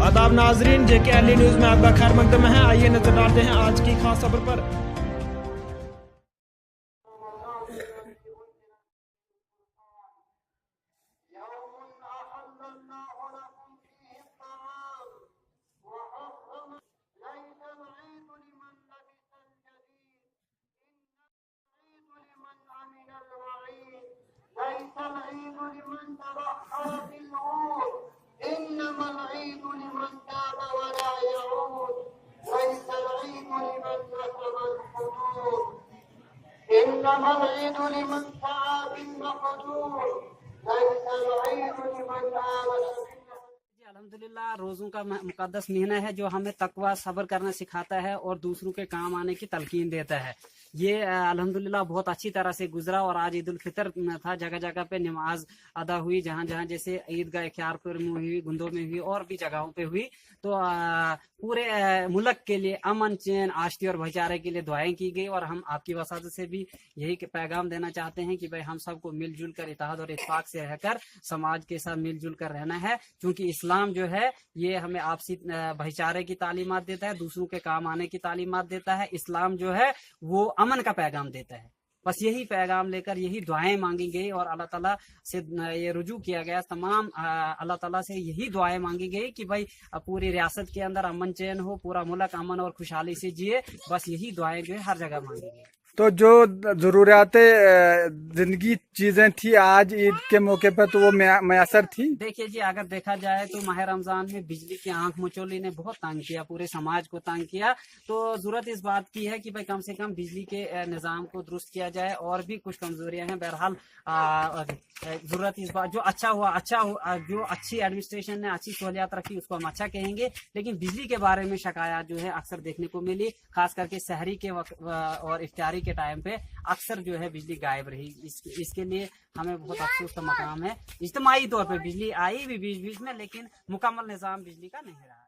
आदाब नाजरीन, JKLE news में आपका खैर मकदम है। आइए नजर डालते हैं आज की खास खबर पर। ليس العيد لمن تبحر في العود إنما العيد لمن تاب ولا يعود ليس العيد لمن نسب الحدود إنما العيد لمن سعى بالمقدور ليس العيد لمن آمن अल्हम्दुलिल्लाह रोज़ों का मुकद्दस महीना है जो हमें तकवा सब्र करना सिखाता है और दूसरों के काम आने की तलकीन देता है। ये अल्हम्दुलिल्लाह बहुत अच्छी तरह से गुजरा और आज ईद उल फितर था। जगह जगह पे नमाज अदा हुई, जहाँ जहाँ जैसे ईदगाह ख्यारपुर में हुई, गुंदों में हुई और भी जगहों पे हुई। तो पूरे मुल्क के लिए अमन चैन आश्ती और भाईचारे के लिए दुआएं की गई और हम आपकी वसात से भी यही पैगाम देना चाहते हैं कि भाई हम सबको मिलजुल कर इत्तेहाद और इत्तेफाक से रहकर समाज के साथ मिलजुल कर रहना है, क्योंकि इस्लाम जो है ये हमें आपसी भाईचारे की तालीमात देता है, दूसरों के काम आने की तालीमात देता है। इस्लाम जो है वो अमन का पैगाम देता है। बस यही पैगाम लेकर यही दुआएं मांगी गई और अल्लाह ताला से ये रुजू किया गया। तमाम अल्लाह ताला से यही दुआएं मांगी गई कि भाई पूरी रियासत के अंदर अमन चैन हो, पूरा मुल्क अमन और खुशहाली से जिए। बस यही दुआएं जो है हर जगह मांगी गई। तो जो जरूरियात जिंदगी चीजें थी आज ईद के मौके पर तो वो मैसर थी। देखिए जी, अगर देखा जाए तो माह रमजान में बिजली की आंख मचोली ने बहुत तंग किया, पूरे समाज को तंग किया। तो जरूरत इस बात की है कि भाई कम से कम बिजली के निज़ाम को दुरुस्त किया जाए। और भी कुछ कमजोरियां हैं, बहरहाल जरूरत इस बात जो अच्छा हुआ जो अच्छी एडमिनिस्ट्रेशन ने अच्छी सहूलियात रखी उसको हम अच्छा कहेंगे। लेकिन बिजली के बारे में शिकायत जो है अक्सर देखने को मिली, खास करके शहरी के वक्त और इफ्तारी के टाइम पे अक्सर जो है बिजली गायब रही। इसके लिए हमें बहुत अफसोस का मकाम है। इज्तिमाई तौर पे बिजली आई भी बीच बीच में, लेकिन मुकम्मल निज़ाम बिजली का नहीं रहा।